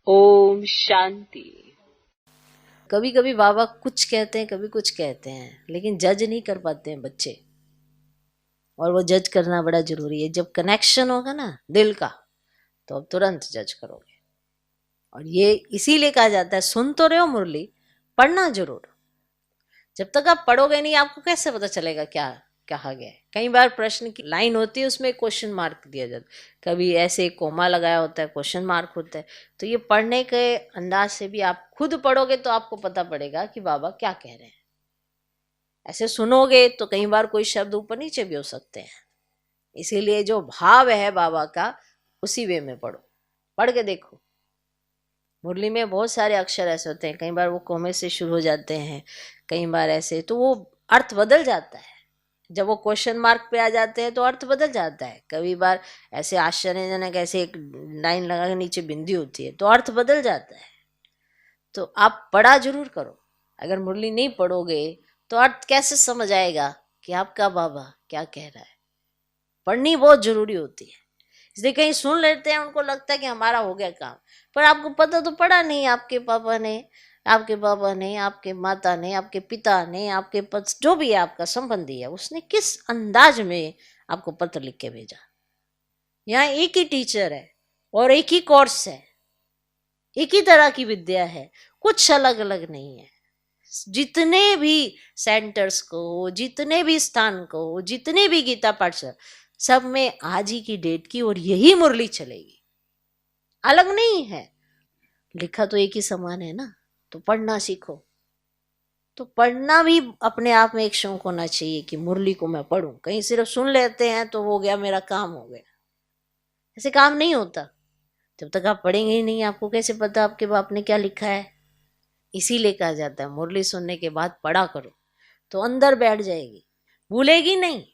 ओम शांति। कभी कभी बाबा कुछ कहते हैं, कभी कुछ कहते हैं, लेकिन जज नहीं कर पाते हैं बच्चे। और वो जज करना बड़ा जरूरी है। जब कनेक्शन होगा ना दिल का, तो अब तुरंत जज करोगे। और ये इसीलिए कहा जाता है, सुन तो रहे हो मुरली, पढ़ना जरूर। जब तक आप पढ़ोगे नहीं, आपको कैसे पता चलेगा क्या कहा गया है। कई बार प्रश्न की लाइन होती है, उसमें क्वेश्चन मार्क दिया जाता है, कभी ऐसे कोमा लगाया होता है, क्वेश्चन मार्क होता है। तो ये पढ़ने के अंदाज से भी आप खुद पढ़ोगे तो आपको पता पड़ेगा कि बाबा क्या कह रहे हैं। ऐसे सुनोगे तो कई बार कोई शब्द ऊपर नीचे भी हो सकते हैं। इसीलिए जो भाव है बाबा का, उसी वे में पढ़ो। पढ़ के देखो। मुरली में बहुत सारे अक्षर ऐसे होते हैं, कई बार वो कोमे से शुरू हो जाते हैं, कई बार ऐसे, तो वो अर्थ बदल जाता है। जब वो क्वेश्चन मार्क पे आ जाते हैं तो अर्थ बदल जाता है। कभी बार ऐसे आश्चर्यजनक ऐसे एक लाइन लगा के नीचे बिंदी होती है तो अर्थ बदल जाता है। तो आप पढ़ा जरूर करो। अगर मुरली नहीं पढ़ोगे तो अर्थ कैसे समझ आएगा कि आपका बाबा क्या कह रहा है। पढ़नी बहुत जरूरी होती है। इसलिए कहीं सुन लेते हैं, उनको लगता है कि हमारा हो गया काम, पर आपको पता तो पड़ा नहीं आपके पापा ने, आपके बाबा ने, आपके माता ने, आपके पिता ने, आपके पति, जो भी है आपका संबंधी है, उसने किस अंदाज में आपको पत्र लिख के भेजा। यहाँ एक ही टीचर है और एक ही कोर्स है, एक ही तरह की विद्या है, कुछ अलग अलग नहीं है। जितने भी सेंटर्स को, जितने भी स्थान को, जितने भी गीता पाठशाला, सब में आज ही की डेट की और यही मुरली चलेगी, अलग नहीं है। लिखा तो एक ही समान है ना। तो पढ़ना सीखो। तो पढ़ना भी अपने आप में एक शौक होना चाहिए कि मुरली को मैं पढ़ूं। कहीं सिर्फ सुन लेते हैं तो हो गया, मेरा काम हो गया। ऐसे काम नहीं होता। जब तक आप पढ़ेंगे ही नहीं, आपको कैसे पता आपके बाप ने क्या लिखा है। इसीलिए कहा जाता है मुरली सुनने के बाद पढ़ा करो, तो अंदर बैठ जाएगी, भूलेगी नहीं।